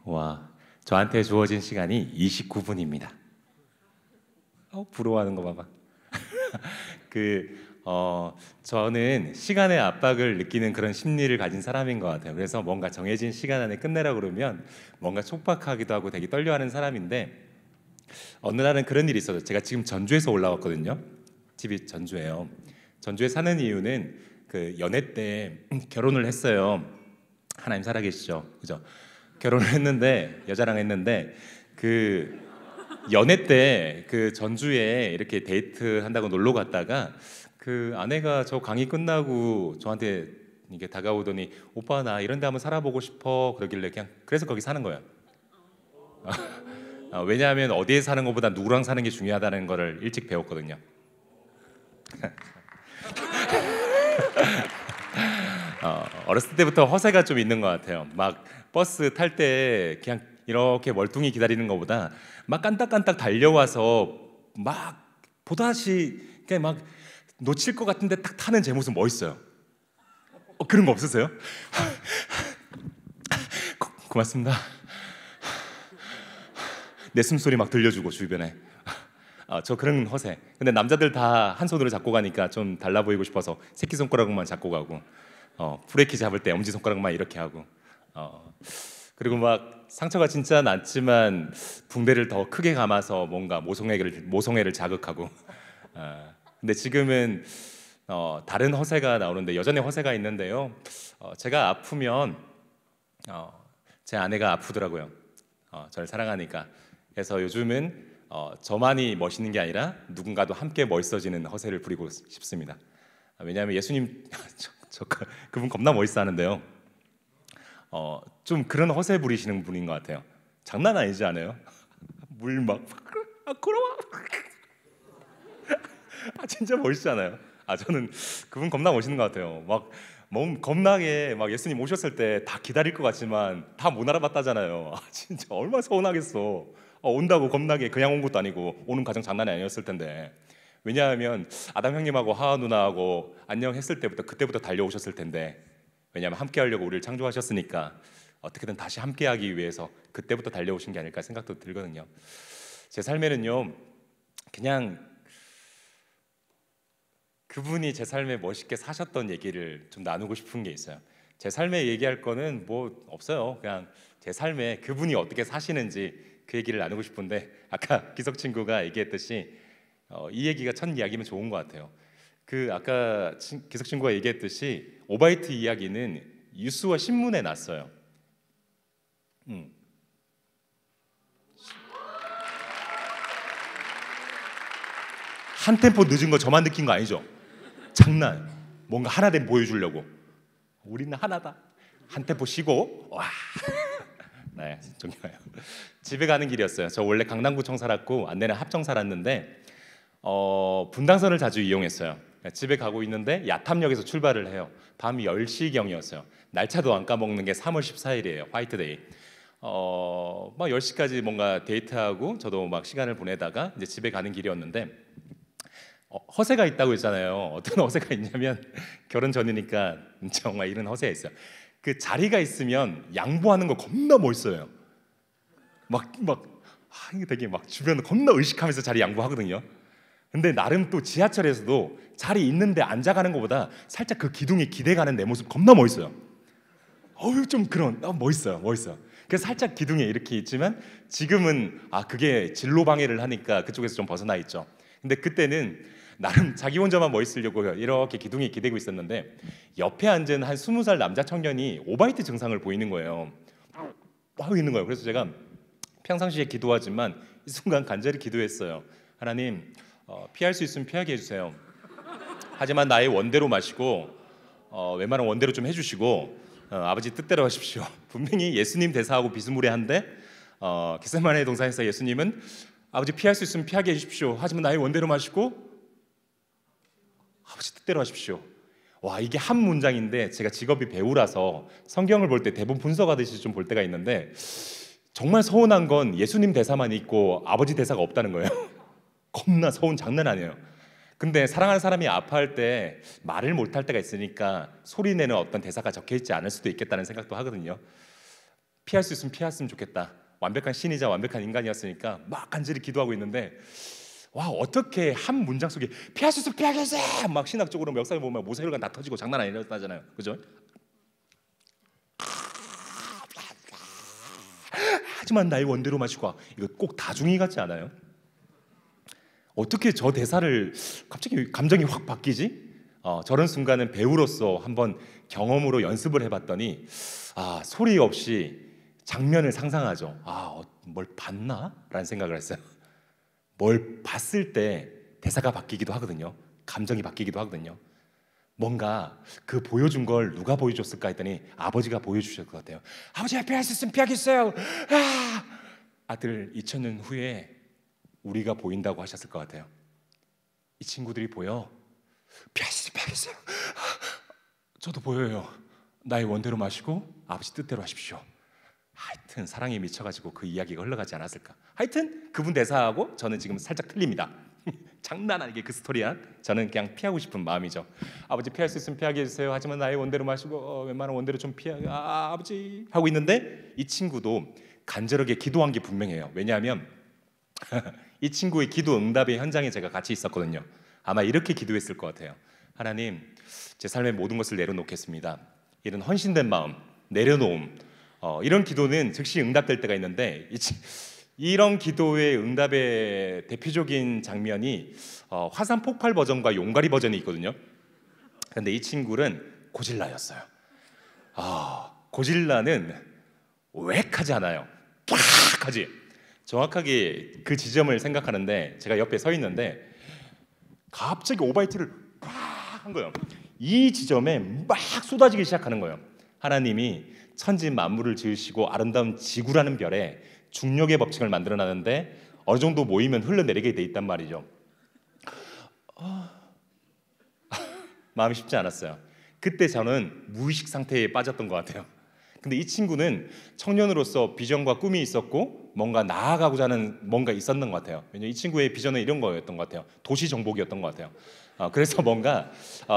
와, 저한테 주어진 시간이 29분입니다. 부러워하는 거 봐봐. 저는 시간의 압박을 느끼는 그런 심리를 가진 사람인 것 같아요. 그래서 뭔가 정해진 시간 안에 끝내라 그러면 뭔가 촉박하기도 하고 되게 떨려하는 사람인데, 어느 날은 그런 일이 있어요. 제가 지금 전주에서 올라왔거든요. 집이 전주예요. 전주에 사는 이유는 그 연애 때 결혼을 했어요. 하나님 살아계시죠, 그죠? 결혼을 했는데, 여자랑 했는데, 그 연애 때 그 전주에 이렇게 데이트 한다고 놀러 갔다가 그 아내가 저 강의 끝나고 저한테 이게 다가오더니, 오빠 나 이런 데 한번 살아보고 싶어 그러길래, 그냥 그래서 거기 사는 거예요. 왜냐하면 어디에 사는 것보다 누구랑 사는 게 중요하다는 거를 일찍 배웠거든요. 어렸을 때부터 허세가 좀 있는 것 같아요. 막 버스 탈 때 그냥 이렇게 멀뚱히 기다리는 것보다 막 깐딱깐딱 달려와서 막 보다시 그냥 막 놓칠 것 같은데 딱 타는 제 모습 멋있어요. 그런 거 없으세요? 고맙습니다. 내 숨소리 막 들려주고 주변에. 저 그런 허세. 근데 남자들 다 한 손으로 잡고 가니까 좀 달라 보이고 싶어서 새끼손가락만 잡고 가고, 브레이크 잡을 때 엄지손가락만 이렇게 하고, 그리고 막 상처가 진짜 났지만 붕대를 더 크게 감아서 뭔가 모성애를 자극하고. 근데 지금은 다른 허세가 나오는데, 여전히 허세가 있는데요. 제가 아프면 제 아내가 아프더라고요. 저를 사랑하니까. 그래서 요즘은 저만이 멋있는 게 아니라 누군가도 함께 멋있어지는 허세를 부리고 싶습니다. 왜냐하면 예수님 그분 겁나 멋있어하는데요. 좀 그런 허세 부리시는 분인 것 같아요. 장난 아니지 않아요? 물 막 걸어와. 진짜 멋있잖아요. 저는 그분 겁나 멋있는 것 같아요. 막 몸 겁나게 막 예수님 오셨을 때 다 기다릴 것 같지만 다 못 알아봤다잖아요. 진짜 얼마나 서운하겠어. 온다고 겁나게 그냥 온 것도 아니고 오는 과정 장난이 아니었을 텐데. 왜냐하면 아담 형님하고 하하 누나하고 안녕했을 때부터, 그때부터 달려오셨을 텐데, 왜냐하면 함께 하려고 우리를 창조하셨으니까 어떻게든 다시 함께 하기 위해서 그때부터 달려오신 게 아닐까 생각도 들거든요. 제 삶에는요, 그냥 그분이 제 삶에 멋있게 사셨던 얘기를 좀 나누고 싶은 게 있어요. 제 삶에 얘기할 거는 뭐 없어요. 그냥 제 삶에 그분이 어떻게 사시는지 그 얘기를 나누고 싶은데, 아까 기석 친구가 얘기했듯이 이 얘기가 첫 이야기면 좋은 것 같아요. 아까 기석 친구가 얘기했듯이 오바이트 이야기는 뉴스와 신문에 났어요. 한 템포 늦은 거 저만 느낀 거 아니죠? 장난. 뭔가 하나됨 보여주려고. 우리는 하나다. 한 템포 쉬고. 와. 네, 존경해요. 집에 가는 길이었어요. 저 원래 강남구청 살았고 안내는 합정 살았는데 분당선을 자주 이용했어요. 집에 가고 있는데 야탐역에서 출발을 해요. 밤 10시경이었어요. 날짜도 안 까먹는 게 3월 14일이에요. 화이트데이. 막 10시까지 뭔가 데이트하고 저도 막 시간을 보내다가 이제 집에 가는 길이었는데, 허세가 있다고 했잖아요. 어떤 허세가 있냐면 결혼 전이니까 정말 이런 허세가 있어요. 그 자리가 있으면 양보하는 거 겁나 멋있어요. 이게 되게 막 주변 겁나 의식하면서 자리 양보하거든요. 근데 나름 또 지하철에서도 자리 있는데 앉아가는 것보다 살짝 그 기둥에 기대가는 내 모습 겁나 멋있어요. 좀 그런 멋있어요. 그래서 살짝 기둥에 이렇게 있지만 지금은 그게 진로 방해를 하니까 그쪽에서 좀 벗어나 있죠. 근데 그때는 나름 자기 혼자만 멋있으려고 이렇게 기둥에 기대고 있었는데, 옆에 앉은 한 20살 남자 청년이 오바이트 증상을 보이는 거예요. 하고 있는 거예요. 그래서 제가 평상시에 기도하지만 이 순간 간절히 기도했어요. 하나님, 피할 수 있으면 피하게 해주세요. 하지만 나의 원대로 마시고 웬만한 원대로 좀 해주시고 아버지 뜻대로 하십시오. 분명히 예수님 대사하고 비스무리한데 겟세마네 동산에서 예수님은 아버지 피할 수 있으면 피하게 해주십시오. 하지만 나의 원대로 마시고 아버지 뜻대로 하십시오. 와, 이게 한 문장인데 제가 직업이 배우라서 성경을 볼 때 대본 분석하듯이 좀 볼 때가 있는데, 정말 서운한 건 예수님 대사만 있고 아버지 대사가 없다는 거예요. 겁나 서운 장난 아니에요. 근데 사랑하는 사람이 아파할 때 말을 못할 때가 있으니까 소리 내는 어떤 대사가 적혀있지 않을 수도 있겠다는 생각도 하거든요. 피할 수 있으면 피했으면 좋겠다. 완벽한 신이자 완벽한 인간이었으니까 막 간절히 기도하고 있는데 와 어떻게 한 문장 속에 피할 수 있으면 피하겠어 막 신학적으로 역사에 보면 모세혈관 다 터지고 장난 아니었다잖아요. 그죠? 하지만 나의 원대로 마시고 이거 꼭 다중이 같지 않아요? 어떻게 저 대사를 갑자기 감정이 확 바뀌지? 저런 순간은 배우로서 한번 경험으로 연습을 해봤더니 소리 없이 장면을 상상하죠. 뭘 봤나? 라는 생각을 했어요. 뭘 봤을 때 대사가 바뀌기도 하거든요. 감정이 바뀌기도 하거든요. 뭔가 그 보여준 걸 누가 보여줬을까 했더니 아버지가 보여주실 것 같아요. 아버지가 피할 수 있으면 피하겠어요. 아들 2000년 후에 우리가 보인다고 하셨을 것 같아요. 이 친구들이 보여. 피할 수 있으면 피하겠어요. 저도 보여요. 나의 원대로 마시고 아버지 뜻대로 하십시오. 하여튼 사랑에 미쳐가지고 그 이야기가 흘러가지 않았을까. 하여튼 그분 대사하고 저는 지금 살짝 틀립니다. 장난 아니게 그 스토리야. 저는 그냥 피하고 싶은 마음이죠. 아버지 피할 수 있으면 피하게 해주세요. 하지만 나의 원대로 마시고 웬만한 원대로 좀 피하게 아버지 하고 있는데 이 친구도 간절하게 기도한 게 분명해요. 왜냐하면 이 친구의 기도 응답의 현장에 제가 같이 있었거든요. 아마 이렇게 기도했을 것 같아요. 하나님, 제 삶의 모든 것을 내려놓겠습니다. 이런 헌신된 마음, 내려놓음, 이런 기도는 즉시 응답될 때가 있는데 이런 기도의 응답의 대표적인 장면이 화산 폭발 버전과 용가리 버전이 있거든요. 근데 이 친구는 고질라였어요. 고질라는 웩하지 않아요. 쫙 하지. 정확하게 그 지점을 생각하는데 제가 옆에 서 있는데 갑자기 오바이트를 팍 한 거예요. 이 지점에 막 쏟아지기 시작하는 거예요. 하나님이 천지 만물을 지으시고 아름다운 지구라는 별에 중력의 법칙을 만들어놨는데 어느 정도 모이면 흘러내리게 돼 있단 말이죠. 마음이 쉽지 않았어요. 그때 저는 무의식 상태에 빠졌던 것 같아요. 근데 이 친구는 청년으로서 비전과 꿈이 있었고 뭔가 나아가고자 하는 뭔가 있었는 것 같아요. 왜냐면 이 친구의 비전은 이런 거였던 것 같아요. 도시 정복이었던 것 같아요. 그래서 뭔가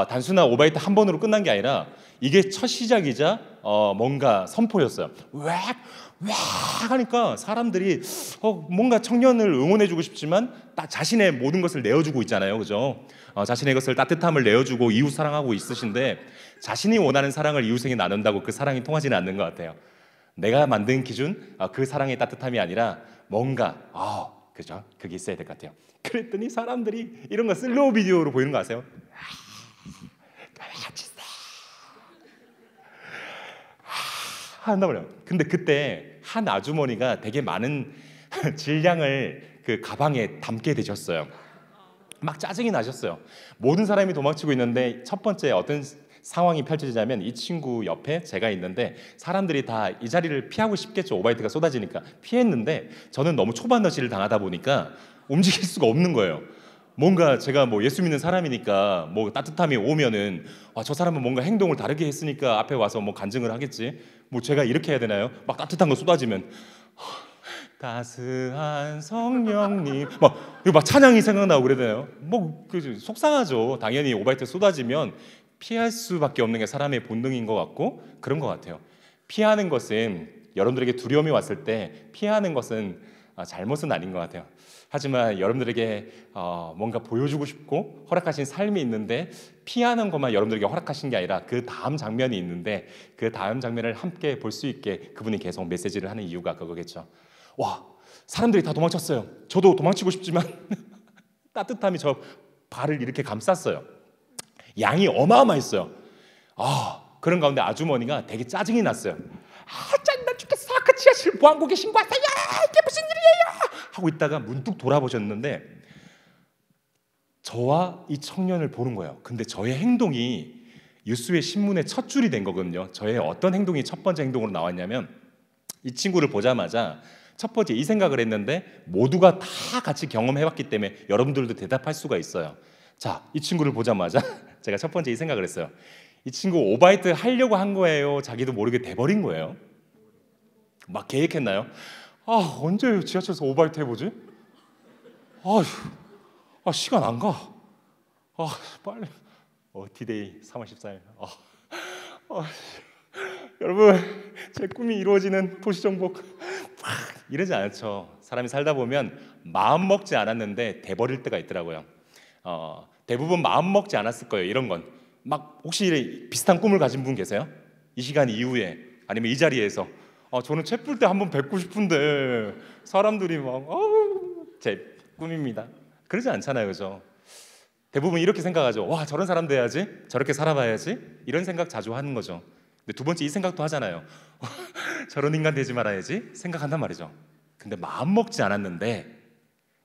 단순한 오바이트 한 번으로 끝난 게 아니라 이게 첫 시작이자 뭔가 선포였어요. 웩 하니까 사람들이 뭔가 청년을 응원해주고 싶지만 자신의 모든 것을 내어주고 있잖아요, 그죠? 자신의 것을 따뜻함을 내어주고 이웃 사랑하고 있으신데 자신이 원하는 사랑을 이웃에게 나눈다고 그 사랑이 통하지는 않는 것 같아요. 내가 만든 기준, 그 사랑의 따뜻함이 아니라 뭔가 그죠? 그게 있어야 될 것 같아요. 그랬더니 사람들이 이런 거 슬로우 비디오로 보이는 거 아세요? 한단 말이에요. 근데 그때 한 아주머니가 되게 많은 질량을 그 가방에 담게 되셨어요. 막 짜증이 나셨어요. 모든 사람이 도망치고 있는데 첫 번째 어떤 상황이 펼쳐지자면 이 친구 옆에 제가 있는데 사람들이 다 이 자리를 피하고 싶겠죠. 오바이트가 쏟아지니까 피했는데 저는 너무 초반너시를 당하다 보니까 움직일 수가 없는 거예요. 뭔가 제가 뭐 예수 믿는 사람이니까 뭐 따뜻함이 오면은 저 사람은 뭔가 행동을 다르게 했으니까 앞에 와서 뭐 간증을 하겠지. 뭐 제가 이렇게 해야 되나요? 막 따뜻한 거 쏟아지면 따스한 성령님 막 찬양이 생각나고 그러잖아요. 뭐 그 속상하죠. 당연히 오바이트 쏟아지면 피할 수밖에 없는 게 사람의 본능인 것 같고 그런 것 같아요. 피하는 것은 여러분들에게 두려움이 왔을 때 피하는 것은 잘못은 아닌 것 같아요. 하지만 여러분들에게 뭔가 보여주고 싶고 허락하신 삶이 있는데 피하는 것만 여러분들에게 허락하신 게 아니라 그 다음 장면이 있는데 그 다음 장면을 함께 볼 수 있게 그분이 계속 메시지를 하는 이유가 그거겠죠. 와, 사람들이 다 도망쳤어요. 저도 도망치고 싶지만 따뜻함이 저 발을 이렇게 감쌌어요. 양이 어마어마했어요. 그런 가운데 아주머니가 되게 짜증이 났어요. 짜증나 죽겠어. 그 지하실 보안국에 신고하세요. 이게 무슨 일이에요? 하고 있다가 문득 돌아보셨는데 저와 이 청년을 보는 거예요. 근데 저의 행동이 뉴스의 신문의 첫 줄이 된 거거든요. 저의 어떤 행동이 첫 번째 행동으로 나왔냐면 이 친구를 보자마자 첫 번째 이 생각을 했는데 모두가 다 같이 경험해왔기 때문에 여러분들도 대답할 수가 있어요. 자, 이 친구를 보자마자 제가 첫 번째 이 생각을 했어요. 이 친구 오바이트 하려고 한 거예요? 자기도 모르게 돼버린 거예요? 막 계획했나요? 언제 지하철에서 오바이트 해보지? 시간 안 가. 빨리. 디데이 3월 14일. 여러분, 제 꿈이 이루어지는 도시정복 이러지 않죠. 사람이 살다 보면 마음 먹지 않았는데 돼버릴 때가 있더라고요. 대부분 마음 먹지 않았을 거예요. 이런 건 막 혹시 비슷한 꿈을 가진 분 계세요? 이 시간 이후에 아니면 이 자리에서 저는 채플 때 한번 뵙고 싶은데 사람들이 막 제 꿈입니다. 그러지 않잖아요, 그죠? 대부분 이렇게 생각하죠. 와, 저런 사람 돼야지, 저렇게 살아봐야지, 이런 생각 자주 하는 거죠. 근데 두 번째 이 생각도 하잖아요. 저런 인간 되지 말아야지 생각한단 말이죠. 근데 마음 먹지 않았는데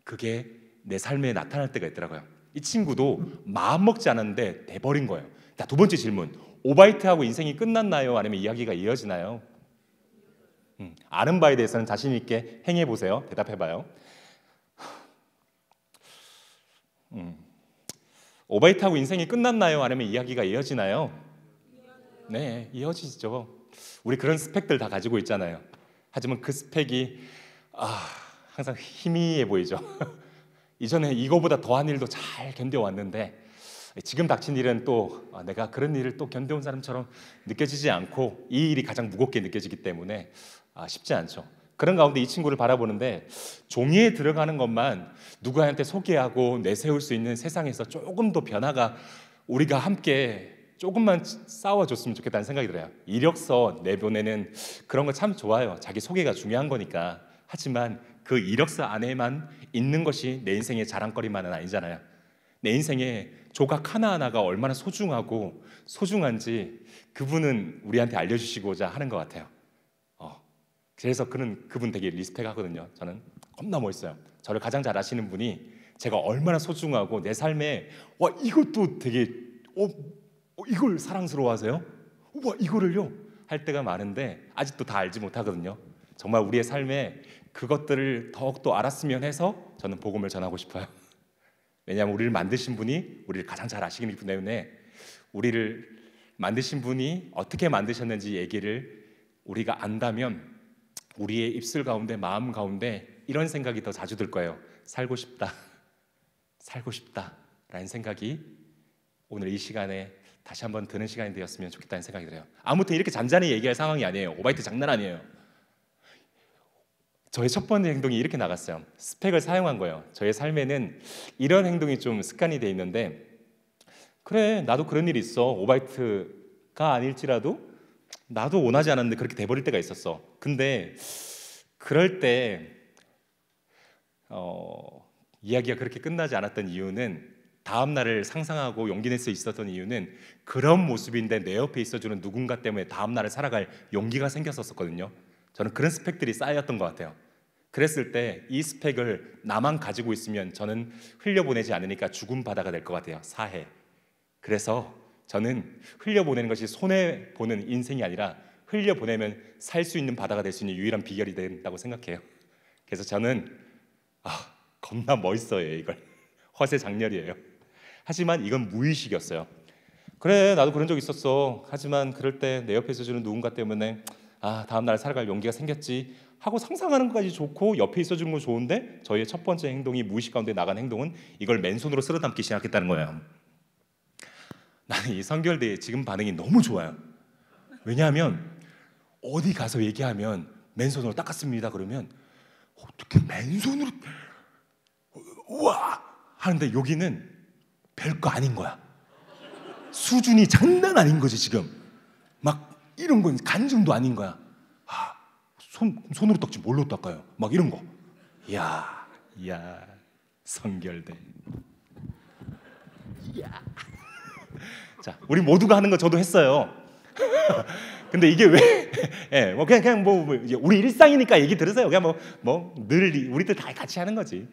그게 내 삶에 나타날 때가 있더라고요. 이 친구도 마음 먹지 않았는데 돼버린 거예요. 자, 두 번째 질문. 오바이트하고 인생이 끝났나요? 아니면 이야기가 이어지나요? 아는 바에 대해서는 자신 있게 행해 보세요. 대답해 봐요. 오바이트하고 인생이 끝났나요? 아니면 이야기가 이어지나요? 네, 이어지죠. 우리 그런 스펙들 다 가지고 있잖아요. 하지만 그 스펙이 항상 희미해 보이죠. 이전에 이거보다 더한 일도 잘 견뎌왔는데 지금 닥친 일은 또 내가 그런 일을 또 견뎌온 사람처럼 느껴지지 않고 이 일이 가장 무겁게 느껴지기 때문에 쉽지 않죠. 그런 가운데 이 친구를 바라보는데 종이에 들어가는 것만 누구한테 소개하고 내세울 수 있는 세상에서 조금 더 변화가 우리가 함께 조금만 싸워줬으면 좋겠다는 생각이 들어요. 이력서 내보내는 그런 거 참 좋아요. 자기 소개가 중요한 거니까. 하지만 그 이력서 안에만 있는 것이 내 인생의 자랑거리만은 아니잖아요. 내 인생의 조각 하나하나가 얼마나 소중하고 소중한지 그분은 우리한테 알려주시고자 하는 것 같아요. 그래서 그분 되게 리스펙하거든요. 저는 겁나 멋있어요. 저를 가장 잘 아시는 분이 제가 얼마나 소중하고 내 삶에 와 이것도 되게 이걸 사랑스러워하세요? 와 이거를요? 할 때가 많은데 아직도 다 알지 못하거든요. 정말 우리의 삶에 그것들을 더욱더 알았으면 해서 저는 복음을 전하고 싶어요. 왜냐하면 우리를 만드신 분이 우리를 가장 잘 아시기 때문에 우리를 만드신 분이 어떻게 만드셨는지 얘기를 우리가 안다면 우리의 입술 가운데 마음 가운데 이런 생각이 더 자주 들 거예요. 살고 싶다 라는 생각이 오늘 이 시간에 다시 한번 드는 시간이 되었으면 좋겠다는 생각이 들어요. 아무튼 이렇게 잔잔히 얘기할 상황이 아니에요. 오바이트 장난 아니에요. 저의 첫 번째 행동이 이렇게 나갔어요. 스펙을 사용한 거예요. 저의 삶에는 이런 행동이 좀 습관이 돼 있는데 그래 나도 그런 일이 있어. 오바이트가 아닐지라도 나도 원하지 않았는데 그렇게 돼버릴 때가 있었어. 근데 그럴 때 이야기가 그렇게 끝나지 않았던 이유는 다음 날을 상상하고 용기 낼 수 있었던 이유는 그런 모습인데 내 옆에 있어주는 누군가 때문에 다음 날을 살아갈 용기가 생겼었거든요. 저는 그런 스펙들이 쌓였던 것 같아요. 그랬을 때 이 스펙을 나만 가지고 있으면 저는 흘려보내지 않으니까 죽음 바다가 될 것 같아요. 사해. 그래서 저는 흘려보내는 것이 손해보는 인생이 아니라 흘려보내면 살 수 있는 바다가 될 수 있는 유일한 비결이 된다고 생각해요. 그래서 저는 겁나 멋있어요. 이걸 허세장렬이에요. 하지만 이건 무의식이었어요. 그래 나도 그런 적 있었어. 하지만 그럴 때 내 옆에 있어주는 누군가 때문에 다음 날 살아갈 용기가 생겼지 하고 상상하는 것까지 좋고 옆에 있어주는 건 좋은데 저희의 첫 번째 행동이 무의식 가운데 나간 행동은 이걸 맨손으로 쓸어 담기 시작했다는 거예요. 나는 이 선결대의 지금 반응이 너무 좋아요. 왜냐하면 어디 가서 얘기하면 맨손으로 닦았습니다 그러면 어떻게 맨손으로 우와 하는데 여기는 별거 아닌 거야. 수준이 장난 아닌 거지. 지금 막 이런 건 간증도 아닌 거야. 손으로 닦지 뭘로 닦아요? 막 이런 거. 이야 선결대. 이야. 자, 우리 모두가 하는 거 저도 했어요. 근데 이게 왜? 그냥 우리 일상이니까 얘기 들으세요. 그냥 늘 우리들 다 같이 하는 거지.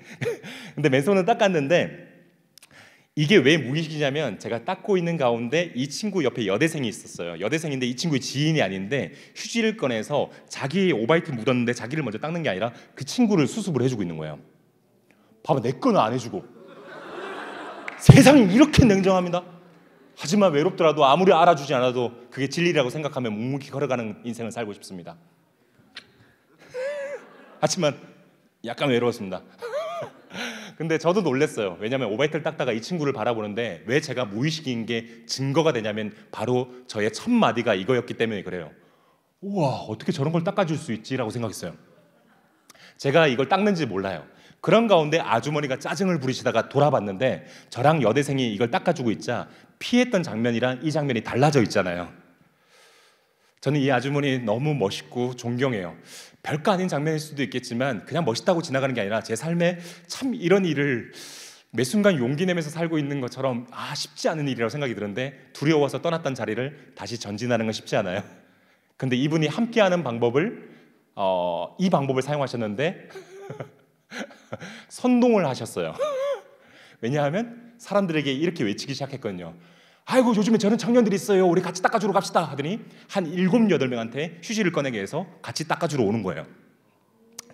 근데 맨손은 닦았는데 이게 왜 무의식이냐면 제가 닦고 있는 가운데 이 친구 옆에 여대생이 있었어요. 여대생인데 이 친구의 지인이 아닌데 휴지를 꺼내서 자기 오바이트 묻었는데 자기를 먼저 닦는 게 아니라 그 친구를 수습을 해주고 있는 거예요. 봐봐 내 거는 안 해주고. 세상이 이렇게 냉정합니다. 하지만 외롭더라도 아무리 알아주지 않아도 그게 진리라고 생각하며 묵묵히 걸어가는 인생을 살고 싶습니다. 하지만 약간 외로웠습니다. 근데 저도 놀랐어요. 왜냐하면 오바이트를 닦다가 이 친구를 바라보는데 왜 제가 무의식인 게 증거가 되냐면 바로 저의 첫 마디가 이거였기 때문에 그래요. 우와, 어떻게 저런 걸 닦아줄 수 있지라고 생각했어요. 제가 이걸 닦는지 몰라요. 그런 가운데 아주머니가 짜증을 부리시다가 돌아봤는데 저랑 여대생이 이걸 닦아주고 있자 피했던 장면이랑 이 장면이 달라져 있잖아요. 저는 이 아주머니 너무 멋있고 존경해요. 별거 아닌 장면일 수도 있겠지만 그냥 멋있다고 지나가는 게 아니라 제 삶에 참 이런 일을 매 순간 용기 내면서 살고 있는 것처럼 쉽지 않은 일이라고 생각이 드는데 두려워서 떠났던 자리를 다시 전진하는 건 쉽지 않아요. 근데 이분이 함께하는 방법을 이 방법을 사용하셨는데 선동을 하셨어요. 왜냐하면 사람들에게 이렇게 외치기 시작했거든요. 아이고 요즘에 저런 청년들이 있어요. 우리 같이 닦아주러 갑시다 하더니 한 7, 8명한테 휴지를 꺼내게 해서 같이 닦아주러 오는 거예요.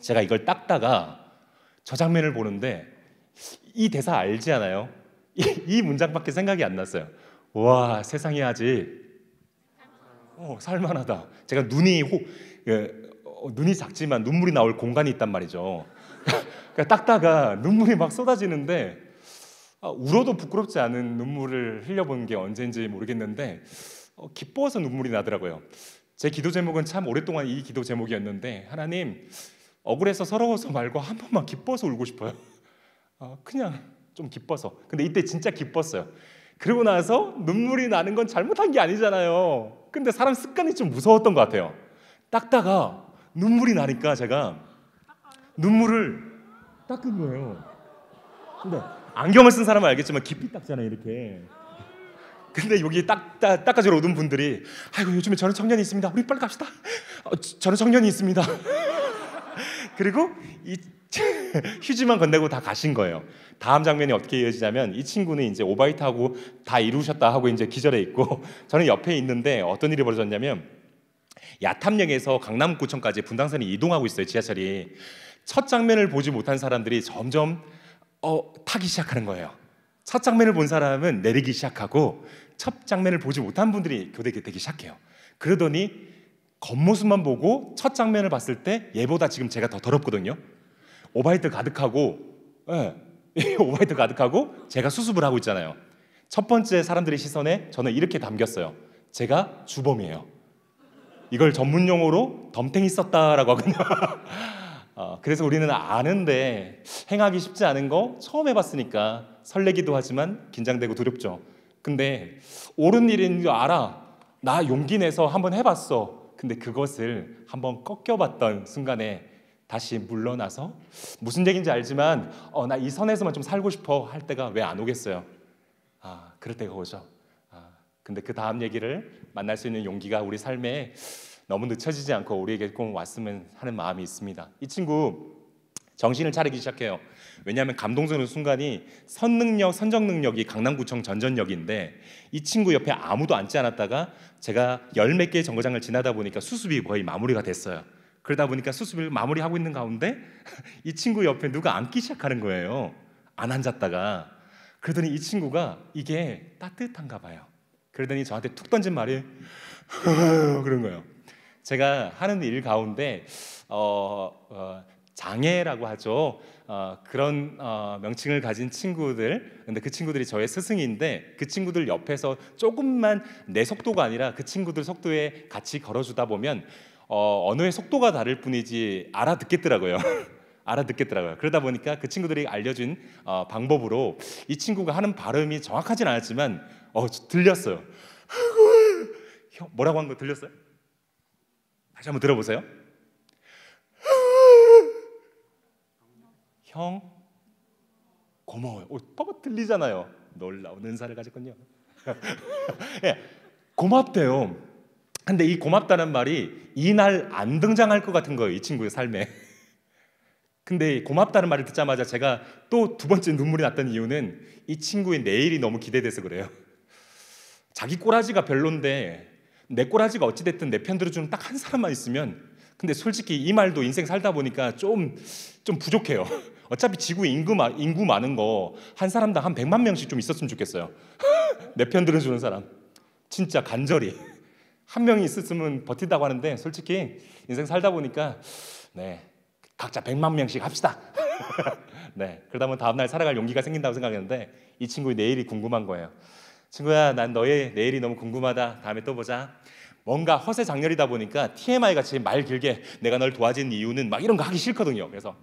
제가 이걸 닦다가 저 장면을 보는데 이 대사 알지 않아요? 이 문장밖에 생각이 안 났어요. 와, 세상이 아직 살만하다. 제가 눈이 작지만 눈물이 나올 공간이 있단 말이죠. 그러니까 닦다가 눈물이 막 쏟아지는데 울어도 부끄럽지 않은 눈물을 흘려본 게 언제인지 모르겠는데 기뻐서 눈물이 나더라고요. 제 기도 제목은 참 오랫동안 이 기도 제목이었는데 하나님, 억울해서 서러워서 말고 한 번만 기뻐서 울고 싶어요. 그냥 좀 기뻐서. 근데 이때 진짜 기뻤어요. 그러고 나서 눈물이 나는 건 잘못한 게 아니잖아요. 근데 사람 습관이 좀 무서웠던 것 같아요. 닦다가 눈물이 나니까 제가 눈물을 닦은 거예요. 근데 안경을 쓴 사람은 알겠지만 깊이 닦잖아요, 이렇게. 근데 여기 닦아주러 오던 분들이 아이고 요즘에 저런 청년이 있습니다. 우리 빨리 갑시다. 저런 청년이 있습니다. 그리고 이 휴지만 건네고 다 가신 거예요. 다음 장면이 어떻게 이어지냐면 이 친구는 이제 오바이트하고 다 이루셨다 하고 이제 기절해 있고 저는 옆에 있는데 어떤 일이 벌어졌냐면 야탐역에서 강남구청까지 분당선이 이동하고 있어요, 지하철이. 첫 장면을 보지 못한 사람들이 점점 타기 시작하는 거예요. 첫 장면을 본 사람은 내리기 시작하고 첫 장면을 보지 못한 분들이 교대되기 시작해요. 그러더니 겉모습만 보고 첫 장면을 봤을 때 얘보다 지금 제가 더 더럽거든요. 오바이트 가득하고 오바이트 가득하고 제가 수습을 하고 있잖아요. 첫 번째 사람들의 시선에 저는 이렇게 담겼어요. 제가 주범이에요. 이걸 전문 용어로 덤탱이 썼다라고 하거든요. 그래서 우리는 아는데 행하기 쉽지 않은 거 처음 해봤으니까 설레기도 하지만 긴장되고 두렵죠. 근데 옳은 일인 줄 알아. 나 용기 내서 한번 해봤어. 근데 그것을 한번 꺾여봤던 순간에 다시 물러나서 무슨 얘기인지 알지만 나 이 선에서만 좀 살고 싶어 할 때가 왜 안 오겠어요. 그럴 때가 오죠. 근데 그 다음 얘기를 만날 수 있는 용기가 우리 삶에 너무 늦춰지지 않고 우리에게 꼭 왔으면 하는 마음이 있습니다. 이 친구 정신을 차리기 시작해요. 왜냐하면 감동적인 순간이 선정 능력이 강남구청 전전역인데 이 친구 옆에 아무도 앉지 않았다가 제가 열 몇 개의 정거장을 지나다 보니까 수습이 거의 마무리가 됐어요. 그러다 보니까 수습을 마무리하고 있는 가운데 이 친구 옆에 누가 앉기 시작하는 거예요. 안 앉았다가. 그러더니 이 친구가 이게 따뜻한가 봐요. 그러더니 저한테 툭 던진 말이 그런 거예요. 제가 하는 일 가운데 장애라고 하죠. 그런 명칭을 가진 친구들, 근데 그 친구들이 저의 스승인데 그 친구들 옆에서 조금만 내 속도가 아니라 그 친구들 속도에 같이 걸어주다 보면 언어의 속도가 다를 뿐이지 알아듣겠더라고요. 알아듣겠더라고요. 그러다 보니까 그 친구들이 알려준 방법으로 이 친구가 하는 발음이 정확하진 않았지만 들렸어요. 뭐라고 한 거 들렸어요? 다시 한번 들어보세요. 형 고마워요. 봐봐, 들리잖아요. 놀라운 은사를 가졌군요. 예, 고맙대요. 근데 이 고맙다는 말이 이날 안 등장할 것 같은 거예요, 이 친구의 삶에. 근데 고맙다는 말을 듣자마자 제가 또 두 번째 눈물이 났던 이유는 이 친구의 내일이 너무 기대돼서 그래요. 자기 꼬라지가 별론데 내 꼬라지가 어찌됐든 내 편 들어주는 딱 한 사람만 있으면, 근데 솔직히 이 말도 인생 살다 보니까 좀 부족해요. 어차피 지구 인구 많은 거 한 사람당 한 100만 명씩 좀 있었으면 좋겠어요. 내 편 들어주는 사람 진짜 간절히 한 명이 있었으면 버티다고 하는데 솔직히 인생 살다 보니까 각자 100만 명씩 합시다. 그러다 보면 다음날 살아갈 용기가 생긴다고 생각했는데 이 친구의 내일이 궁금한 거예요. 친구야, 난 너의 내일이 너무 궁금하다. 다음에 또 보자. 뭔가 허세 장렬이다 보니까 TMI 같이 말 길게 내가 널 도와준 이유는 막 이런 거 하기 싫거든요. 그래서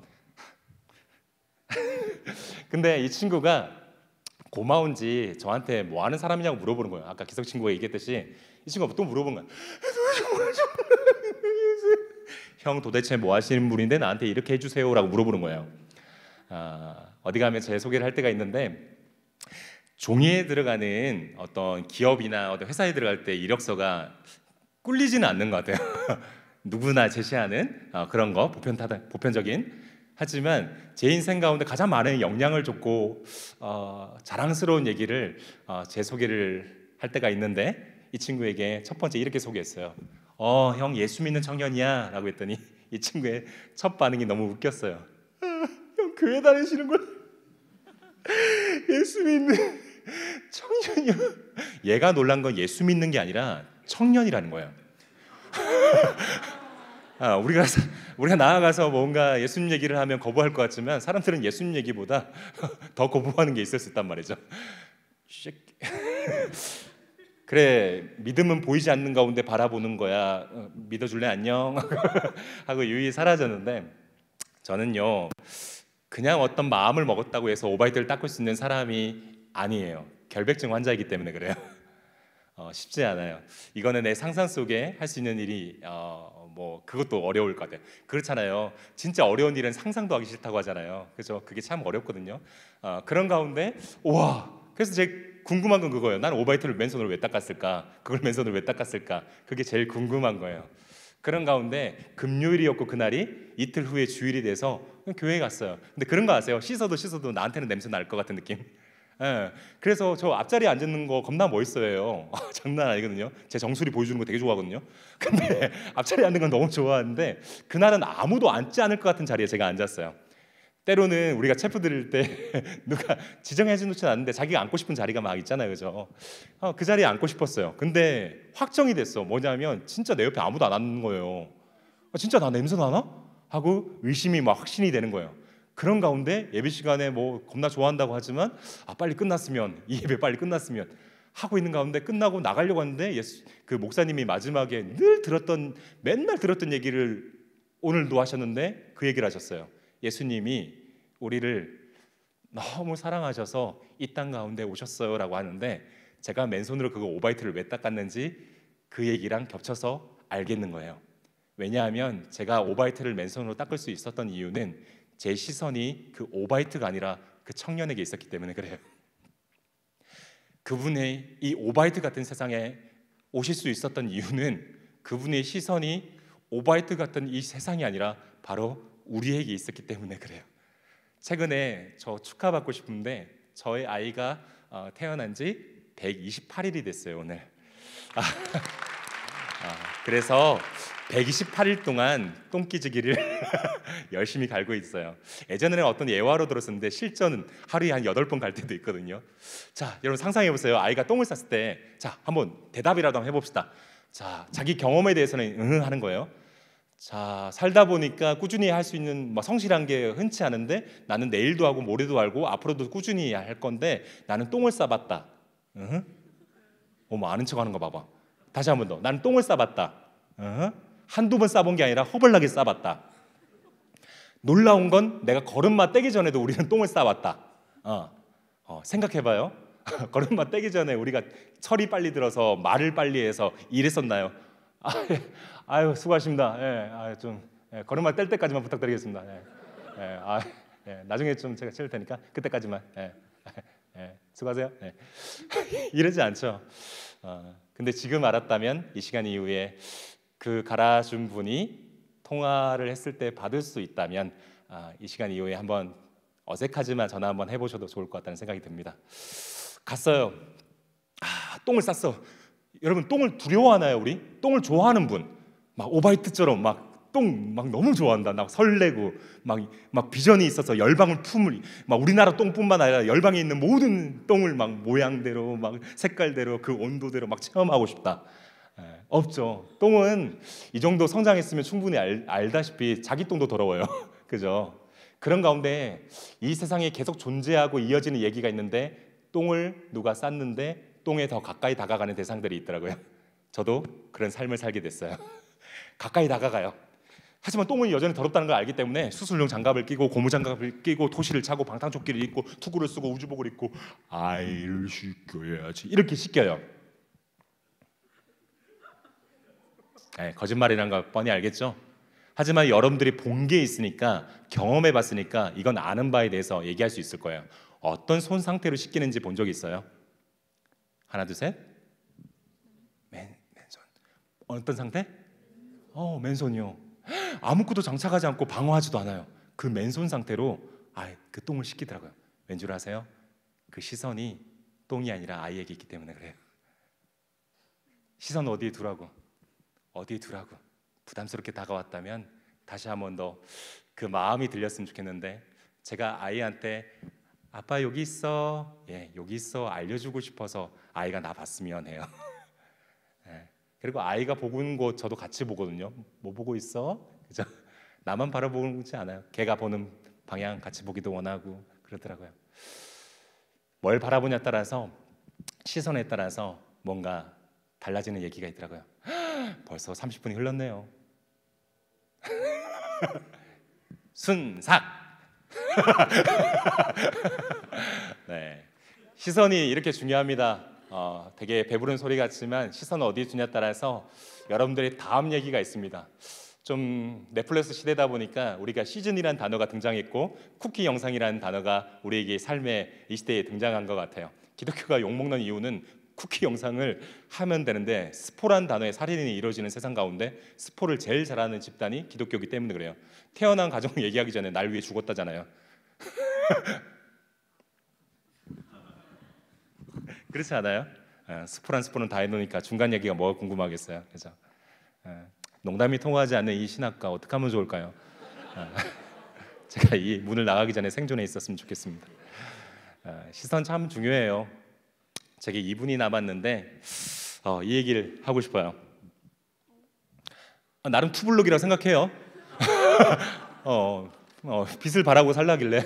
근데 이 친구가 고마운지 저한테 뭐 하는 사람이냐고 물어보는 거예요. 아까 기석 친구가 얘기했듯이 이 친구가 또 물어본 거야. 형 도대체 뭐 하시는 분인데 나한테 이렇게 해주세요라고 물어보는 거예요. 어디 가면 제 소개를 할 때가 있는데 종이에 들어가는 어떤 기업이나 어떤 회사에 들어갈 때 이력서가 꿀리지는 않는 것 같아요. 누구나 제시하는 그런 거 보편적인. 하지만 제 인생 가운데 가장 많은 영향을 줬고 자랑스러운 얘기를 제 소개를 할 때가 있는데 이 친구에게 첫 번째 이렇게 소개했어요. 형 예수 믿는 청년이야 라고 했더니 이 친구의 첫 반응이 너무 웃겼어요. 형 교회 다니시는 걸 예수 믿는 청년이요. 얘가 놀란 건 예수 믿는 게 아니라 청년이라는 거예요. 우리가 나아가서 뭔가 예수님 얘기를 하면 거부할 것 같지만 사람들은 예수님 얘기보다 더 거부하는 게 있을 수 있단 말이죠. 그래, 믿음은 보이지 않는 가운데 바라보는 거야. 믿어줄래 안녕 하고 유유히 사라졌는데 저는요 그냥 어떤 마음을 먹었다고 해서 오바이트를 닦을 수 있는 사람이 아니에요. 결백증 환자이기 때문에 그래요. 쉽지 않아요. 이거는 내 상상 속에 할 수 있는 일이 뭐 그것도 어려울 것 같아요. 그렇잖아요. 진짜 어려운 일은 상상도 하기 싫다고 하잖아요. 그죠? 그게 참 어렵거든요. 그런 가운데 그래서 제 궁금한 건 그거예요. 나는 오바이트를 맨손으로 왜 닦았을까? 그걸 맨손으로 왜 닦았을까? 그게 제일 궁금한 거예요. 그런 가운데 금요일이었고 그날이 이틀 후에 주일이 돼서 교회에 갔어요. 근데 그런 거 아세요? 씻어도 나한테는 냄새 날 것 같은 느낌. 예, 그래서 저 앞자리에 앉는 거 겁나 멋있어요. 장난 아니거든요. 제 정수리 보여주는 거 되게 좋아하거든요. 근데 앞자리에 앉는 건 너무 좋아하는데 그날은 아무도 앉지 않을 것 같은 자리에 제가 앉았어요. 때로는 우리가 체프 드릴 때 누가 지정해 주지 않는데 자기가 앉고 싶은 자리가 막 있잖아요, 그죠? 그 자리에 앉고 싶었어요. 근데 확정이 됐어. 뭐냐면 진짜 내 옆에 아무도 안 앉는 거예요. 진짜 나 냄새 나나? 하고 의심이 막 확신이 되는 거예요. 그런 가운데 예배 시간에 뭐 겁나 좋아한다고 하지만 빨리 끝났으면 이 예배 빨리 끝났으면 하고 있는 가운데 끝나고 나가려고 하는데 그 목사님이 마지막에 맨날 들었던 얘기를 오늘도 하셨는데 그 얘기를 하셨어요. 예수님이 우리를 너무 사랑하셔서 이 땅 가운데 오셨어요라고 하는데 제가 맨손으로 그거 오바이트를 왜 닦았는지 그 얘기랑 겹쳐서 알겠는 거예요. 왜냐하면 제가 오바이트를 맨손으로 닦을 수 있었던 이유는 제 시선이 그 오바이트가 아니라 그 청년에게 있었기 때문에 그래요. 그분의 이 오바이트 같은 세상에 오실 수 있었던 이유는 그분의 시선이 오바이트 같은 이 세상이 아니라 바로 우리에게 있었기 때문에 그래요. 최근에 저 축하받고 싶은데 저의 아이가 태어난 지 128일이 됐어요 오늘. 그래서 128일 동안 똥기지기를 열심히 갈고 있어요. 예전에는 어떤 예화로 들었었는데 실전은 하루에 한 8번 갈 때도 있거든요. 자, 여러분 상상해 보세요. 아이가 똥을 쌌을 때 자, 한번 대답이라도 한번 해봅시다. 자, 자기 경험에 대해서는 응 하는 거예요. 자, 살다 보니까 꾸준히 할 수 있는 성실한 게 흔치 않은데 나는 내일도 하고 모레도 하고 앞으로도 꾸준히 할 건데 나는 똥을 싸봤다. 응? 어머 아는 척하는 거 봐봐. 다시 한 번 더. 나는 똥을 싸봤다. 한두 번 싸본 게 아니라 허벌나게 싸봤다. 놀라운 건 내가 걸음마 떼기 전에도 우리는 똥을 싸봤다. 생각해봐요. 걸음마 떼기 전에 우리가 철이 빨리 들어서 말을 빨리 해서 일했었나요? 아유 수고하십니다. 걸음마 뗄 때까지만 부탁드리겠습니다. 나중에 좀 제가 채울 테니까 그때까지만. 수고하세요. 이러지 않죠. 근데 지금 알았다면 이 시간 이후에 그 갈아준 분이 통화를 했을 때 받을 수 있다면 이 시간 이후에 한번 어색하지만 전화 한번 해보셔도 좋을 것 같다는 생각이 듭니다. 갔어요. 똥을 쌌어. 여러분 똥을 두려워하나요? 우리 똥을 좋아하는 분, 막 오바이트처럼 똥 너무 좋아한다. 막 설레고 막 비전이 있어서 열방을 품을 막 우리나라 똥뿐만 아니라 열방에 있는 모든 똥을 막 모양대로 막 색깔대로 그 온도대로 막 체험하고 싶다. 없죠. 똥은 이 정도 성장했으면 충분히 알다시피 자기 똥도 더러워요. 그죠? 그런 가운데 이 세상에 계속 존재하고 이어지는 얘기가 있는데 똥을 누가 쌌는데 똥에 더 가까이 다가가는 대상들이 있더라고요. 저도 그런 삶을 살게 됐어요. 가까이 다가가요. 하지만 똥은 여전히 더럽다는 걸 알기 때문에 수술용 장갑을 끼고 고무장갑을 끼고 토시를 차고 방탄조끼를 입고 투구를 쓰고 우주복을 입고 아이를 씻겨야지 이렇게 씻겨요. 네, 거짓말이란 거 뻔히 알겠죠? 하지만 여러분들이 본 게 있으니까 경험해 봤으니까 이건 아는 바에 대해서 얘기할 수 있을 거예요. 어떤 손 상태로 씻기는지 본 적 있어요? 하나 둘 셋. 맨손. 어떤 상태? 맨손이요. 아무것도 장착하지 않고 방어하지도 않아요. 그 맨손 상태로 그 똥을 씻기더라고요. 왠 줄 아세요? 그 시선이 똥이 아니라 아이에게 있기 때문에 그래요. 시선 어디에 두라고? 어디에 두라고? 부담스럽게 다가왔다면 다시 한 번 더 그 마음이 들렸으면 좋겠는데 제가 아이한테 아빠 여기 있어, 여기 있어 알려주고 싶어서 아이가 나 봤으면 해요. 그리고 아이가 보는 곳 저도 같이 보거든요. 뭐 보고 있어? 그죠? 나만 바라보지 않아요. 걔가 보는 방향 같이 보기도 원하고 그러더라고요. 뭘 바라보냐에 따라서 시선에 따라서 뭔가 달라지는 얘기가 있더라고요. 벌써 30분이 흘렀네요. 순삭. 네, 시선이 이렇게 중요합니다. 되게 배부른 소리 같지만 시선 어디에 두냐에 따라서 여러분들의 다음 얘기가 있습니다. 좀 넷플릭스 시대다 보니까 우리가 시즌이라는 단어가 등장했고 쿠키 영상이라는 단어가 우리에게 삶의 이 시대에 등장한 것 같아요. 기독교가 욕먹는 이유는 쿠키 영상을 하면 되는데 스포란 단어의 살인이 이루어지는 세상 가운데 스포를 제일 잘하는 집단이 기독교이기 때문에 그래요. 태어난 가정 얘기하기 전에 날 위해 죽었다잖아요. 그렇지 않아요? 스포는 다 해놓으니까 중간 얘기가 뭐가 궁금하겠어요. 그죠? 농담이 통하지 않는 이 신학과 어떻게 하면 좋을까요? 제가 이 문을 나가기 전에 생존해 있었으면 좋겠습니다. 시선 참 중요해요. 제게 2분이 남았는데 이 얘기를 하고 싶어요. 나름 투블럭이라고 생각해요. 빛을 바라고 살라길래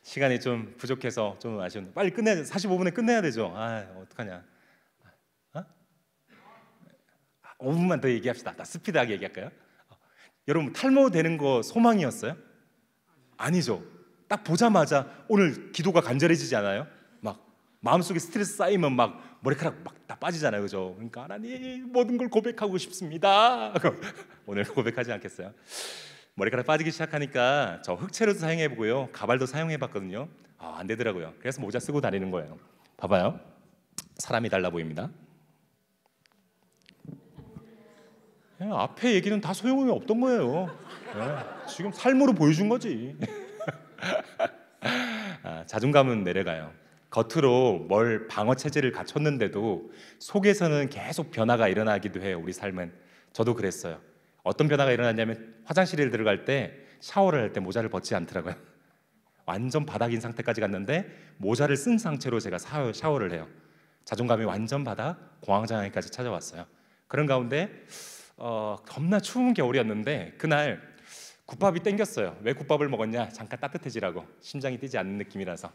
시간이 좀 부족해서 좀 아쉬운데 빨리 끝내야 45분에 끝내야 되죠. 어떡하냐. 5분만 더 얘기합시다. 스피드하게 얘기할까요? 여러분 탈모 되는 거 소망이었어요? 아니죠. 딱 보자마자 오늘 기도가 간절해지지 않아요? 막 마음속에 스트레스 쌓이면 막 머리카락 막 다 빠지잖아요. 그죠? 그러니까 하나님 모든 걸 고백하고 싶습니다. 오늘 고백하지 않겠어요? 머리카락 빠지기 시작하니까 저 흑채로도 사용해보고요. 가발도 사용해봤거든요. 안 되더라고요. 그래서 모자 쓰고 다니는 거예요. 봐봐요. 사람이 달라 보입니다. 앞에 얘기는 다 소용이 없던 거예요. 지금 삶으로 보여준 거지. 자존감은 내려가요. 겉으로 뭘 방어 체제를 갖췄는데도 속에서는 계속 변화가 일어나기도 해요. 우리 삶은. 저도 그랬어요. 어떤 변화가 일어났냐면 화장실에 들어갈 때 샤워를 할 때 모자를 벗지 않더라고요. 완전 바닥인 상태까지 갔는데 모자를 쓴 상태로 제가 샤워를 해요. 자존감이 완전 바닥, 공황장애까지 찾아왔어요. 그런 가운데 겁나 추운 겨울이었는데 그날 국밥이 땡겼어요. 왜 국밥을 먹었냐? 잠깐 따뜻해지라고. 심장이 뛰지 않는 느낌이라서.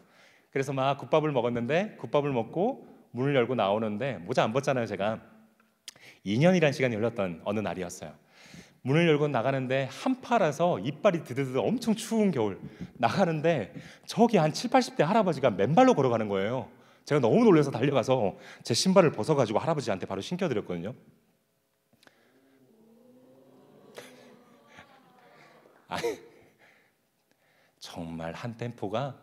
그래서 막 국밥을 먹었는데 국밥을 먹고 문을 열고 나오는데 모자 안 벗잖아요. 제가 2년이라는 시간이 흘렀던 어느 날이었어요. 문을 열고 나가는데 한파라서 이빨이 드드드 엄청 추운 겨울 나가는데 저기 한 7, 80대 할아버지가 맨발로 걸어가는 거예요. 제가 너무 놀라서 달려가서 제 신발을 벗어가지고 할아버지한테 바로 신겨드렸거든요. 정말 한 템포가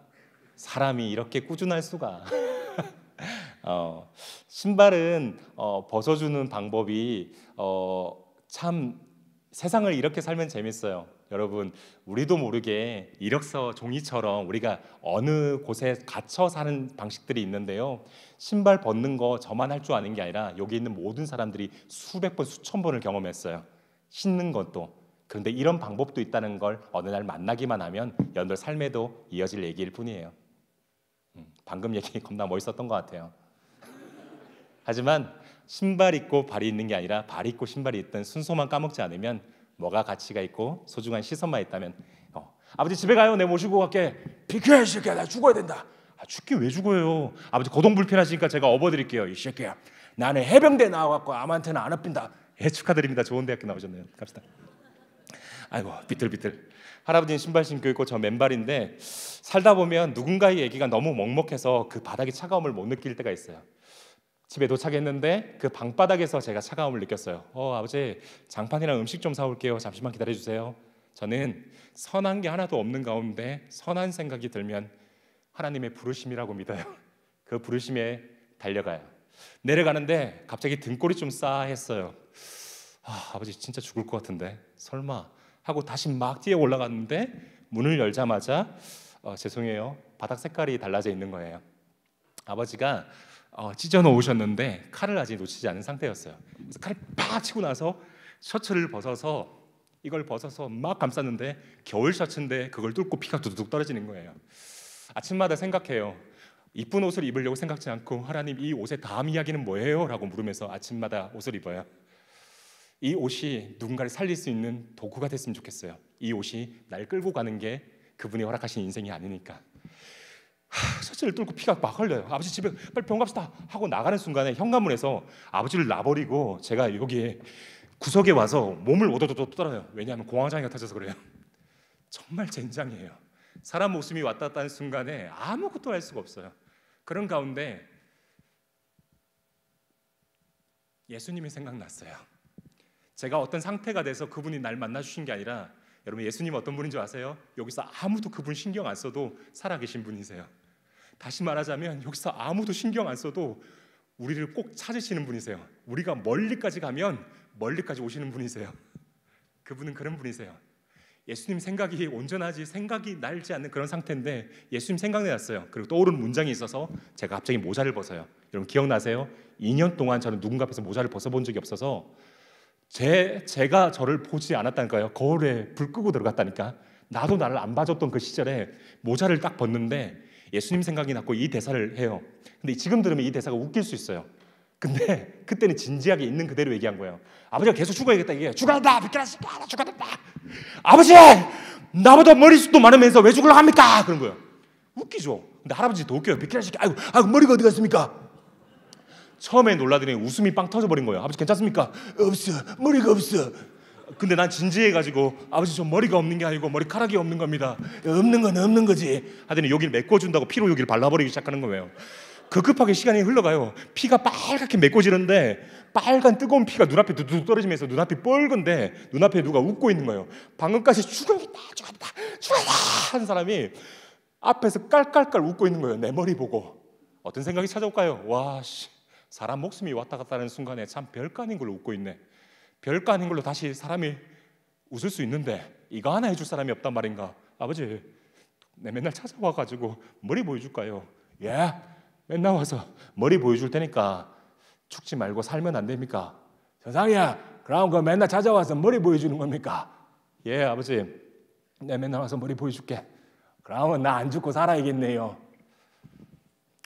사람이 이렇게 꾸준할 수가. 신발은 벗어주는 방법이 참 세상을 이렇게 살면 재밌어요. 여러분, 우리도 모르게 이력서 종이처럼 우리가 어느 곳에 갇혀 사는 방식들이 있는데요. 신발 벗는 거 저만 할 줄 아는 게 아니라 여기 있는 모든 사람들이 수백 번, 수천 번을 경험했어요. 신는 것도. 그런데 이런 방법도 있다는 걸 어느 날 만나기만 하면 여러분들 삶에도 이어질 얘기일 뿐이에요. 방금 얘기 겁나 멋있었던 것 같아요. 하지만 신발 입고 발이 있는 게 아니라 발 입고 신발이 있든 순서만 까먹지 않으면 뭐가 가치가 있고 소중한 시선만 있다면 아버지 집에 가요. 내 모시고 갈게. 비켜 이 새끼야. 나 죽어야 된다. 죽기 왜 죽어요? 아버지 거동 불편하시니까 제가 업어드릴게요. 이 새끼야. 나는 해병대 나와갖고 아무한테나 안 업힌다. 예, 축하드립니다. 좋은 대학교 나오셨네요. 갑시다. 아이고 비틀비틀. 할아버지는 신발 신고 있고 저 맨발인데 살다 보면 누군가의 얘기가 너무 먹먹해서 그 바닥의 차가움을 못 느낄 때가 있어요. 집에 도착했는데 그 방바닥에서 제가 차가움을 느꼈어요. 아버지 장판이랑 음식 좀 사올게요. 잠시만 기다려주세요. 저는 선한 게 하나도 없는 가운데 선한 생각이 들면 하나님의 부르심이라고 믿어요. 그 부르심에 달려가요. 내려가는데 갑자기 등골이 좀 싸했어요. 아버지 진짜 죽을 것 같은데 설마 하고 다시 막 뛰어 올라갔는데 문을 열자마자 죄송해요. 바닥 색깔이 달라져 있는 거예요. 아버지가 찢어 놓으셨는데 칼을 아직 놓치지 않은 상태였어요. 그래서 칼을 팍 치고 나서 셔츠를 벗어서 이걸 벗어서 막 감쌌는데 겨울 셔츠인데 그걸 뚫고 피가 두둑 떨어지는 거예요. 아침마다 생각해요. 이쁜 옷을 입으려고 생각지 않고 하나님 이 옷의 다음 이야기는 뭐예요? 라고 물으면서 아침마다 옷을 입어요. 이 옷이 누군가를 살릴 수 있는 도구가 됐으면 좋겠어요. 이 옷이 날 끌고 가는 게 그분이 허락하신 인생이 아니니까. 셔츠를 뚫고 피가 막 흘려요. 아버지 집에 빨리 병원 갑시다 하고 나가는 순간에 현관문에서 아버지를 놔버리고 제가 여기에 구석에 와서 몸을 오도도도 떨어요. 왜냐하면 공황장애가 터져서 그래요. 정말 젠장이에요. 사람 목숨이 왔다 갔다 하는 순간에 아무것도 할 수가 없어요. 그런 가운데 예수님이 생각났어요. 제가 어떤 상태가 돼서 그분이 날 만나 주신 게 아니라 여러분 예수님 어떤 분인 줄 아세요? 여기서 아무도 그분 신경 안 써도 살아계신 분이세요. 다시 말하자면 여기서 아무도 신경 안 써도 우리를 꼭 찾으시는 분이세요. 우리가 멀리까지 가면 멀리까지 오시는 분이세요. 그분은 그런 분이세요. 예수님 생각이 온전하지 생각이 날지 않는 그런 상태인데 예수님 생각났어요. 그리고 떠오르는 문장이 있어서 제가 갑자기 모자를 벗어요. 여러분 기억나세요? 2년 동안 저는 누군가 앞에서 모자를 벗어본 적이 없어서 제가 저를 보지 않았다니까요. 거울에 불 끄고 들어갔다니까. 나도 나를 안 봐줬던 그 시절에 모자를 딱 벗는데 예수님 생각이 났고 이 대사를 해요. 근데 지금 들으면 이 대사가 웃길 수 있어요. 근데 그때는 진지하게 있는 그대로 얘기한 거예요. 아버지가 계속 죽어야겠다 이게. 죽어간다 비켜라 죽어간다. 아버지 나보다 머리숱도 많으면서 왜 죽으려고 합니까? 그런 거예요. 웃기죠. 근데 할아버지 더 웃겨요. 비켜라 아이고 머리가 어디 갔습니까? 처음에 놀라더니 웃음이 빵 터져버린 거예요. 아버지 괜찮습니까? 없어 머리가 없어. 근데 난 진지해가지고 아버지 저 머리가 없는 게 아니고 머리카락이 없는 겁니다. 없는 건 없는 거지 하더니 여기를 메꿔준다고 피로 여기를 발라버리기 시작하는 거예요. 급하게 시간이 흘러가요. 피가 빨갛게 메꿔지는데 빨간 뜨거운 피가 눈앞에 두둑 떨어지면서 눈앞이 뻘건데 눈앞에 누가 웃고 있는 거예요. 방금까지 죽어야겠다 한 사람이 앞에서 깔깔깔 웃고 있는 거예요. 내 머리 보고. 어떤 생각이 찾아올까요? 와 사람 목숨이 왔다 갔다 하는 순간에 참 별거 아닌 걸로 웃고 있네. 별거 아닌 걸로 다시 사람이 웃을 수 있는데 이거 하나 해줄 사람이 없단 말인가. 아버지 내 맨날 찾아와가지고 머리 보여줄까요? 예 맨날 와서 머리 보여줄 테니까 죽지 말고 살면 안 됩니까? 세상이야 그럼 그 맨날 찾아와서 머리 보여주는 겁니까? 예 아버지 내 맨날 와서 머리 보여줄게. 그러면 나 안 죽고 살아야겠네요.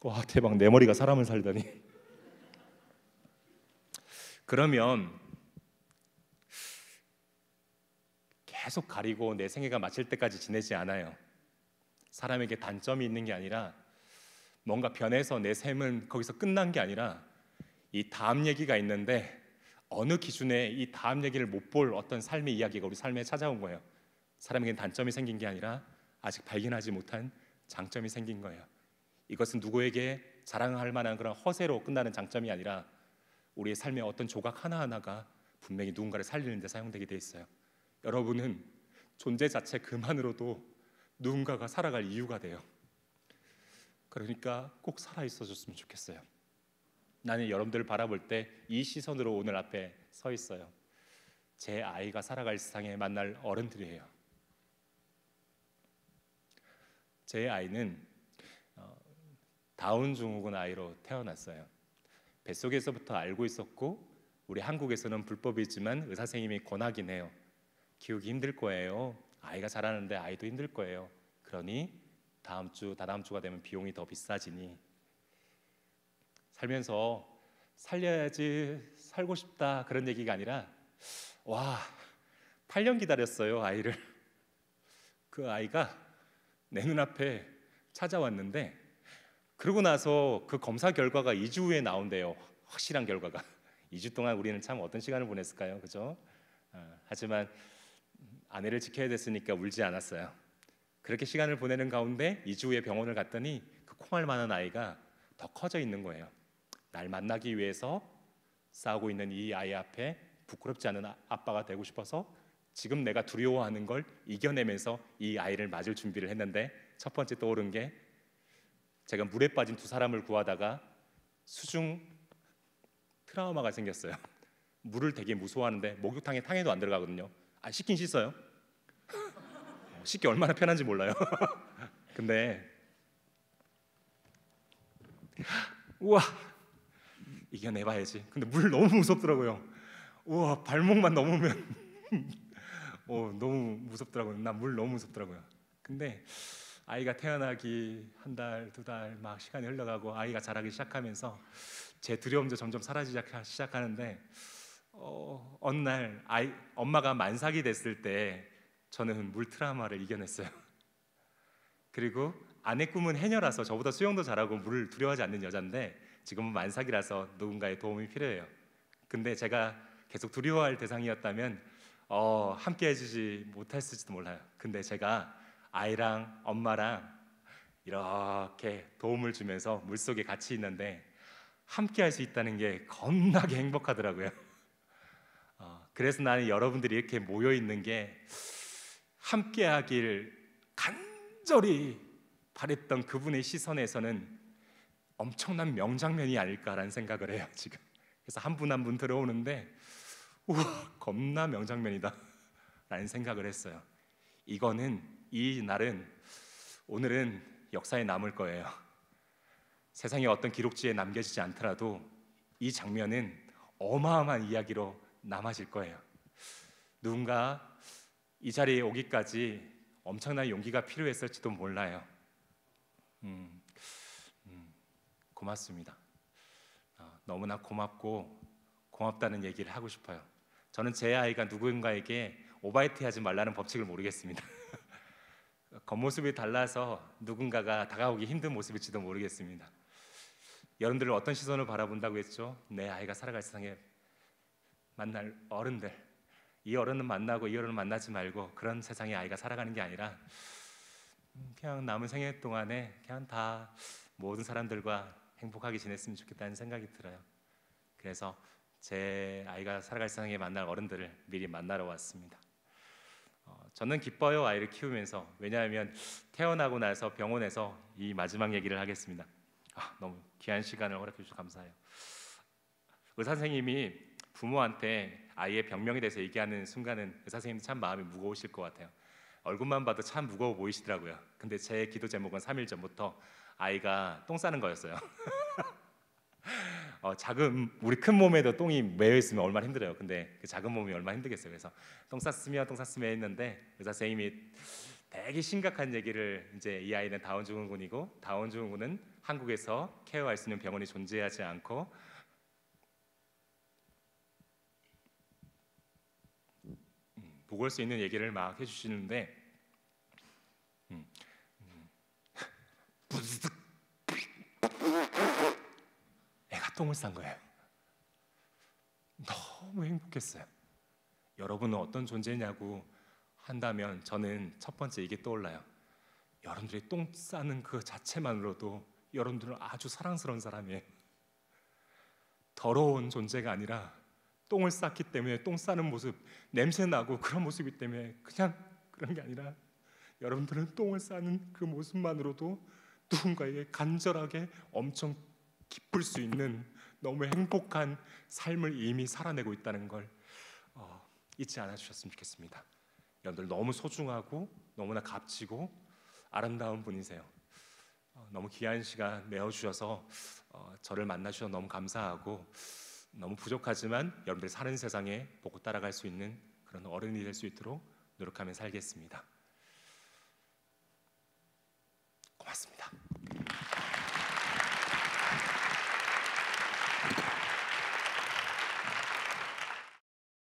와 대박 내 머리가 사람을 살다니. 그러면 계속 가리고 내 생애가 마칠 때까지 지내지 않아요. 사람에게 단점이 있는 게 아니라 뭔가 변해서 내 삶은 거기서 끝난 게 아니라 이 다음 얘기가 있는데 어느 기준에 이 다음 얘기를 못 볼 어떤 삶의 이야기가 우리 삶에 찾아온 거예요. 사람에게는 단점이 생긴 게 아니라 아직 발견하지 못한 장점이 생긴 거예요. 이것은 누구에게 자랑할 만한 그런 허세로 끝나는 장점이 아니라 우리의 삶의 어떤 조각 하나하나가 분명히 누군가를 살리는 데 사용되게 돼 있어요. 여러분은 존재 자체 그만으로도 누군가가 살아갈 이유가 돼요. 그러니까 꼭 살아있어 줬으면 좋겠어요. 나는 여러분들을 바라볼 때 이 시선으로 오늘 앞에 서 있어요. 제 아이가 살아갈 세상에 만날 어른들이에요. 제 아이는 다운 증후군 아이로 태어났어요. 뱃속에서부터 알고 있었고 우리 한국에서는 불법이지만 의사 선생님이 권하긴 해요. 키우기 힘들 거예요. 아이가 자라는데 아이도 힘들 거예요. 그러니 다음 주, 다다음 주가 되면 비용이 더 비싸지니 살면서 살려야지 살고 싶다 그런 얘기가 아니라 와 8년 기다렸어요 아이를. 그 아이가 내 눈앞에 찾아왔는데 그러고 나서 그 검사 결과가 2주 후에 나온대요. 확실한 결과가 2주 동안 우리는 참 어떤 시간을 보냈을까요? 그죠? 하지만 아내를 지켜야 됐으니까 울지 않았어요. 그렇게 시간을 보내는 가운데 2주 후에 병원을 갔더니 그 콩알 만한 아이가 더 커져 있는 거예요. 날 만나기 위해서 싸우고 있는 이 아이 앞에 부끄럽지 않은 아빠가 되고 싶어서 지금 내가 두려워하는 걸 이겨내면서 이 아이를 맞을 준비를 했는데, 첫 번째 떠오른 게 제가 물에 빠진 두 사람을 구하다가 수중 트라우마가 생겼어요. 물을 되게 무서워하는데 목욕탕에 탕에도 안 들어가거든요. 씻긴 씻어요. 씻기 얼마나 편한지 몰라요. 근데 우와, 이겨내봐야지. 근데 물 너무 무섭더라고요. 우와, 발목만 넘으면 너무 무섭더라고요. 나 물 너무 무섭더라고요. 근데 아이가 태어나기 한 달, 두 달 막 시간이 흘러가고 아이가 자라기 시작하면서 제 두려움도 점점 사라지기 시작하는데 어느 날 엄마가 만삭이 됐을 때 저는 물 트라우마를 이겨냈어요. 그리고 아내 꿈은 해녀라서 저보다 수영도 잘하고 물을 두려워하지 않는 여잔데 지금은 만삭이라서 누군가의 도움이 필요해요. 근데 제가 계속 두려워할 대상이었다면 함께 해주지 못했을지도 몰라요. 근데 제가 아이랑 엄마랑 이렇게 도움을 주면서 물속에 같이 있는데 함께 할 수 있다는 게 겁나게 행복하더라고요. 그래서 나는 여러분들이 이렇게 모여 있는 게 함께 하길 간절히 바랬던 그분의 시선에서는 엄청난 명장면이 아닐까라는 생각을 해요 지금. 그래서 한 분 한 분 들어오는데 우와, 겁나 명장면이다 라는 생각을 했어요. 이 날은 오늘은 역사에 남을 거예요. 세상의 어떤 기록지에 남겨지지 않더라도 이 장면은 어마어마한 이야기로 남아질 거예요. 누군가 이 자리에 오기까지 엄청난 용기가 필요했을지도 몰라요. 고맙습니다. 너무나 고맙다는 얘기를 하고 싶어요. 저는 제 아이가 누군가에게 오바이트 하지 말라는 법칙을 모르겠습니다. 겉모습이 달라서 누군가가 다가오기 힘든 모습일지도 모르겠습니다. 여러분들을 어떤 시선으로 바라본다고 했죠? 내 아이가 살아갈 세상에 만날 어른들, 이 어른은 만나고 이 어른은 만나지 말고 그런 세상에 아이가 살아가는 게 아니라 그냥 남은 생애 동안에 그냥 다 모든 사람들과 행복하게 지냈으면 좋겠다는 생각이 들어요. 그래서 제 아이가 살아갈 세상에 만날 어른들을 미리 만나러 왔습니다. 저는 기뻐요, 아이를 키우면서. 왜냐하면 태어나고 나서 병원에서 이 마지막 얘기를 하겠습니다. 너무 귀한 시간을 허락해 주셔서 감사해요. 의사 선생님이 부모한테 아이의 병명에 대해서 얘기하는 순간은 의사 선생님도 참 마음이 무거우실 것 같아요. 얼굴만 봐도 참 무거워 보이시더라고요. 근데 제 기도 제목은 3일 전부터 아이가 똥 싸는 거였어요. 우리 큰 몸에도 똥이 매여 있으면 얼마나 힘들어요. 근데 그 작은 몸이 얼마나 힘들겠어요. 그래서 똥 쌌으면 했는데 의사 선생님이 되게 심각한 얘기를, 이제 이 아이는 다운 증후군이고 다운 증후군은 한국에서 케어할 수 있는 병원이 존재하지 않고 보고 올 수 있는 얘기를 막 해주시는데 애가 똥을 싼 거예요. 너무 행복했어요. 여러분은 어떤 존재냐고 한다면 저는 첫 번째 이게 떠올라요. 여러분들이 똥 싸는 그 자체만으로도 여러분들은 아주 사랑스러운 사람이에요. 더러운 존재가 아니라 똥을 쌌기 때문에 똥 싸는 모습, 냄새 나고 그런 모습이기 때문에 그냥 그런 게 아니라 여러분들은 똥을 싸는 그 모습만으로도 누군가에게 간절하게 엄청 기쁠 수 있는 너무 행복한 삶을 이미 살아내고 있다는 걸 잊지 않아 주셨으면 좋겠습니다. 여러분들 너무 소중하고 너무나 값지고 아름다운 분이세요. 너무 귀한 시간 내어주셔서 저를 만나주셔서 너무 감사하고, 너무 부족하지만 여러분들 사는 세상에 보고 따라갈 수 있는 그런 어른이 될 수 있도록 노력하며 살겠습니다. 고맙습니다.